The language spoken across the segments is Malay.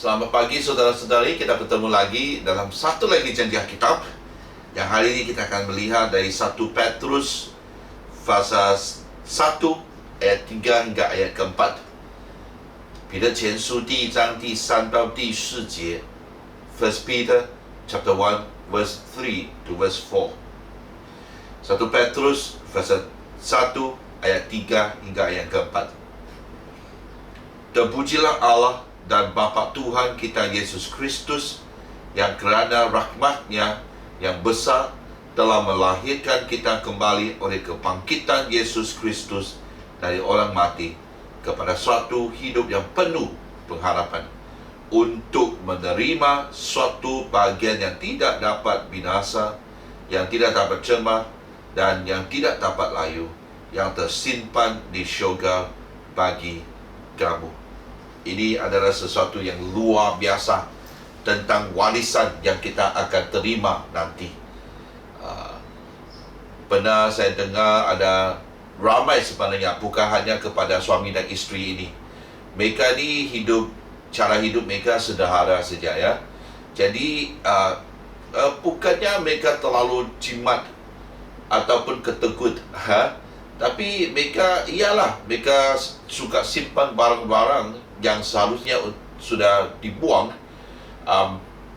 Selamat pagi saudara-saudari, kita bertemu lagi dalam satu lagi janji Alkitab. Yang hari ini kita akan melihat dari 1 Petrus pasal 1 ayat 3 hingga ayat keempat. 彼得前书第1章第3到第4节 First Peter chapter 1 verse 3 to verse 4. 1 Petrus pasal 1 ayat 3 hingga ayat keempat. Terpujilah Allah dan Bapa Tuhan kita Yesus Kristus, yang kerana rahmat-Nya yang besar telah melahirkan kita kembali oleh kebangkitan Yesus Kristus dari orang mati kepada suatu hidup yang penuh pengharapan, untuk menerima suatu bagian yang tidak dapat binasa, yang tidak dapat cemar, dan yang tidak dapat layu, yang tersimpan di syurga bagi kamu. Ini adalah sesuatu yang luar biasa tentang warisan yang kita akan terima nanti. Pernah saya dengar ada ramai sebenarnya, bukan hanya kepada suami dan isteri ini. Mereka ni cara hidup mereka sederhana saja, ya. Jadi bukannya mereka terlalu jimat ataupun ketekut, tapi mereka suka simpan barang-barang yang seharusnya sudah dibuang,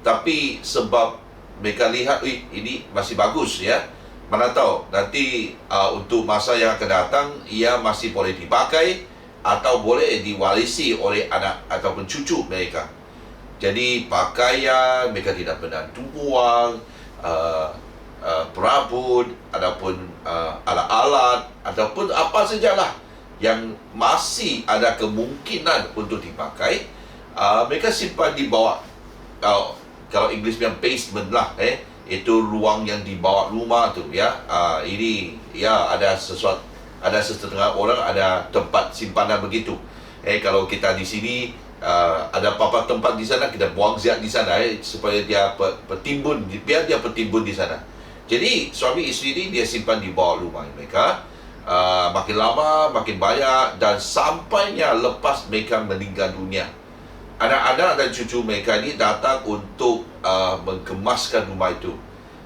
tapi sebab mereka lihat, ini masih bagus, ya, mana tahu nanti untuk masa yang akan datang ia masih boleh dipakai atau boleh diwarisi oleh anak ataupun cucu mereka. Jadi pakaian mereka tidak pernah buang, perabot ataupun alat-alat ataupun apa sajalah yang masih ada kemungkinan untuk dipakai, mereka simpan di bawah, kalau Inggeris bilang basement lah, itu ruang yang di bawah rumah tu, ya. Ini ya ada setengah orang ada tempat simpanan begitu. Kalau kita di sini ada apa-apa tempat di sana, kita buang zat di sana, supaya dia bertimbun, biar dia bertimbun di sana. Jadi suami isteri ini dia simpan di bawah rumah mereka. Makin lama makin banyak, dan sampainya lepas mereka meninggal dunia, anak-anak dan cucu mereka ini datang untuk menggemaskan rumah itu,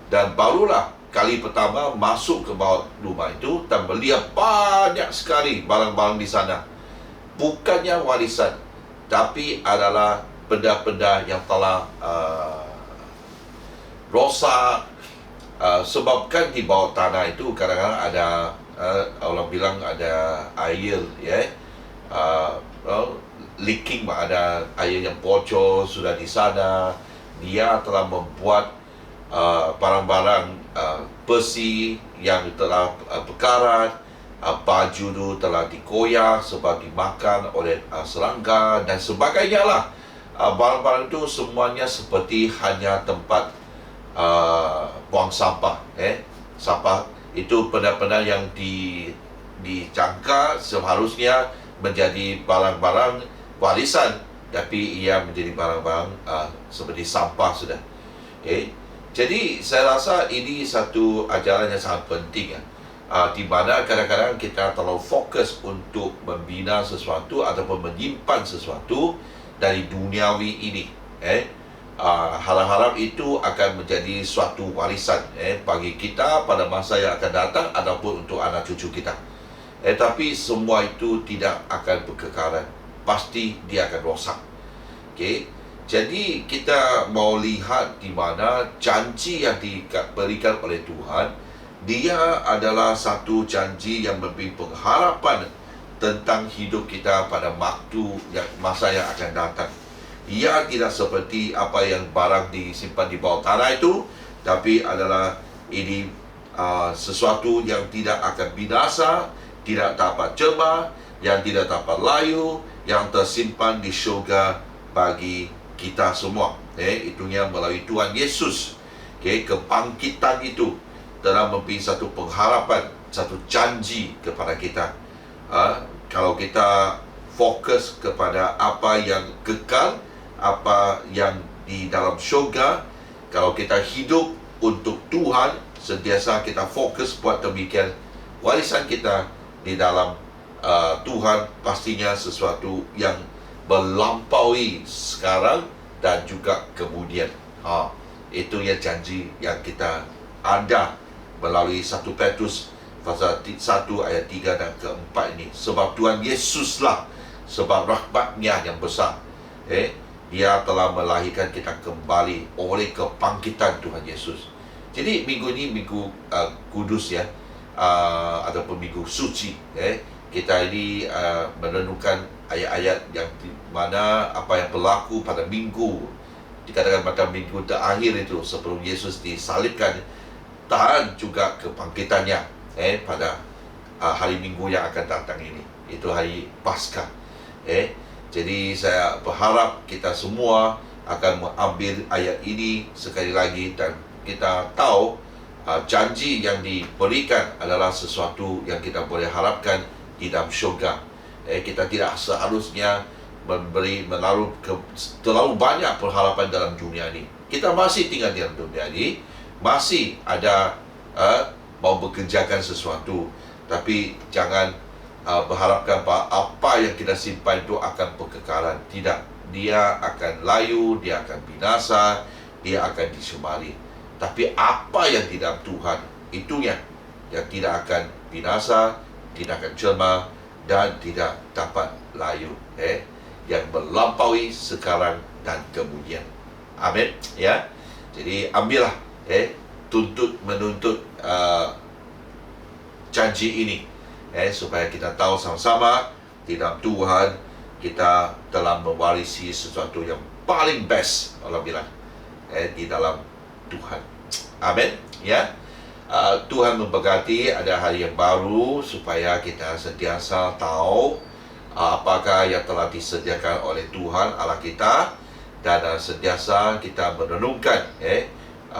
dan barulah kali pertama masuk ke bawah rumah itu dan melihat banyak sekali barang-barang di sana. Bukannya warisan, tapi adalah benda-benda yang telah rosak, sebabkan di bawah tanah itu kadang-kadang ada orang bilang ada air, ya, leaking, ada air yang bocor sudah di sana. Dia telah membuat barang-barang besi yang telah berkarat, baju itu telah dikoyak sebab dimakan oleh serangga dan sebagainya lah. Barang-barang itu semuanya seperti hanya tempat buang sampah, sampah itu benda-benda yang dijangka seharusnya menjadi barang-barang warisan, tapi ia menjadi barang-barang seperti sampah sudah. Jadi saya rasa ini satu ajaran yang sangat penting, di mana kadang-kadang kita terlalu fokus untuk membina sesuatu ataupun menyimpan sesuatu dari duniawi ini. Harap-harap itu akan menjadi suatu warisan bagi kita pada masa yang akan datang ataupun untuk anak cucu kita. Tapi semua itu tidak akan berkekalan, pasti dia akan rosak. Jadi kita mau lihat di mana janji yang diberikan oleh Tuhan, dia adalah satu janji yang memberi pengharapan tentang hidup kita pada masa yang akan datang. Ia tidak seperti apa yang barang disimpan di bawah tanah itu, tapi adalah ini sesuatu yang tidak akan binasa, tidak dapat cemar, yang tidak dapat layu, yang tersimpan di syurga bagi kita semua. Itunya melalui Tuhan Yesus. Kebangkitan itu telah memberi satu pengharapan, satu janji kepada kita. Kalau kita fokus kepada apa yang kekal, apa yang di dalam syurga, kalau kita hidup untuk Tuhan, sentiasa kita fokus buat demikian, warisan kita di dalam Tuhan pastinya sesuatu yang melampaui sekarang dan juga kemudian. Itu yang janji yang kita ada melalui 1 Petrus pasal 1 ayat 3 dan ke-4 ini. Sebab Tuhan Yesuslah, sebab rahmat-Nya yang besar, Dia telah melahirkan kita kembali oleh kebangkitan Tuhan Yesus. Jadi minggu ini minggu kudus ya, ataupun minggu suci. Kita ini merenungkan ayat-ayat yang di mana apa yang berlaku pada minggu, dikatakan pada minggu terakhir itu sebelum Yesus disalibkan, dan juga kebangkitannya pada hari Minggu yang akan datang ini, itu hari Paskah. Jadi saya berharap kita semua akan mengambil ayat ini sekali lagi, dan kita tahu janji yang diberikan adalah sesuatu yang kita boleh harapkan di dalam syurga. Kita tidak seharusnya menaruh terlalu banyak pengharapan dalam dunia ini. Kita masih tinggal di dalam dunia ini, masih ada mau bekerjakan sesuatu, tapi jangan berharapkan bahawa apa yang kita simpan itu akan berkekalan. Tidak, dia akan layu, dia akan binasa, dia akan disemari. Tapi apa yang di dalam Tuhan, itu yang tidak akan binasa, tidak akan jelma, dan tidak dapat layu, yang melampaui sekarang dan kemudian. Amin. Ya. Jadi ambillah menuntut janji ini, supaya kita tahu sama-sama di dalam Tuhan kita telah mewarisi sesuatu yang paling best, Allah bilang, di dalam Tuhan. Amin. Ya. Tuhan memberkati, ada hari yang baru supaya kita sentiasa tahu apakah yang telah disediakan oleh Tuhan Allah kita, dan sentiasa kita merenungkan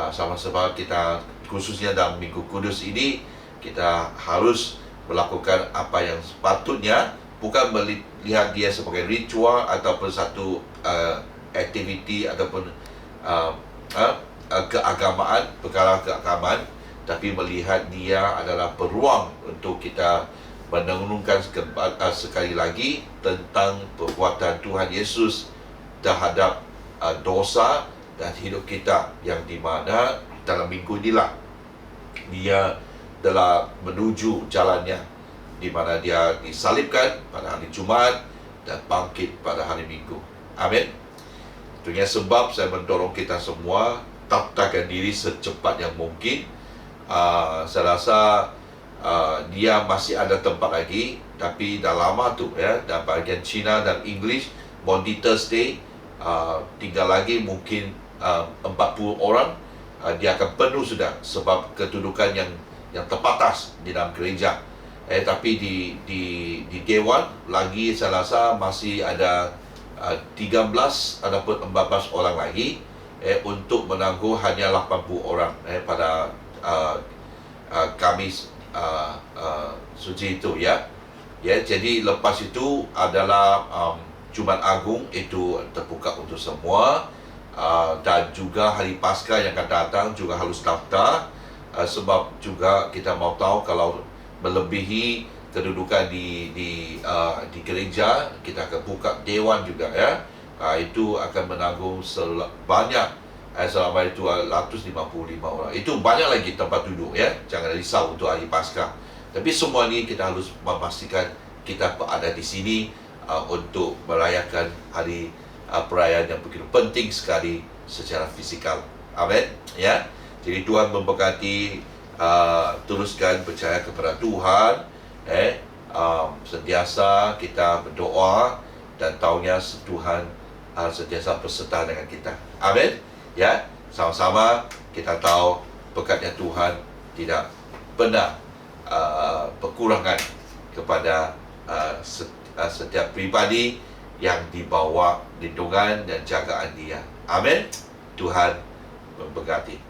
sama-sama kita, khususnya dalam Minggu Kudus ini, kita harus melakukan apa yang sepatutnya, bukan melihat dia sebagai ritual ataupun satu aktiviti ataupun keagamaan, perkara keagamaan, tapi melihat dia adalah peluang untuk kita merenungkan sekali lagi tentang perbuatan Tuhan Yesus terhadap dosa dan hidup kita, yang dimana dalam minggu inilah dia telah menuju jalannya, di mana dia disalibkan pada hari Jumat dan bangkit pada hari Minggu. Amin. Itunya sebab saya mendorong kita semua daftarkan diri secepat yang mungkin. Saya rasa dia masih ada tempat lagi, tapi dah lama tu dan bahagian Cina dan English, Monday Thursday, tinggal lagi mungkin 40 orang, dia akan penuh sudah, sebab kedudukan yang terbatas di dalam gereja. Tapi di Dewan lagi saya rasa masih ada 13 ataupun 14 orang lagi untuk menangguh hanya 80 orang pada Kamis suci itu ya. Jadi lepas itu adalah Jumat Agung, itu terbuka untuk semua, dan juga hari Paskah yang akan datang juga harus daftar, sebab juga kita mau tahu kalau melebihi kedudukan di gereja, kita akan buka dewan juga ya. Itu akan menanggung sebanyak selama itu 155 orang. Itu banyak lagi tempat duduk ya. Jangan risau untuk hari Paskah. Tapi semua ini kita harus memastikan kita berada di sini untuk merayakan hari perayaan yang begitu penting sekali secara fisikal. Amin. Ya. Jadi Tuhan memberkati. Teruskan percaya kepada Tuhan. Sentiasa kita berdoa, dan taunya Tuhan sentiasa berserta dengan kita. Amin. Ya, sama-sama kita tahu berkatnya Tuhan tidak pernah berkurangan kepada setiap pribadi yang dibawa lindungan dan jagaan Dia. Amin. Tuhan memberkati.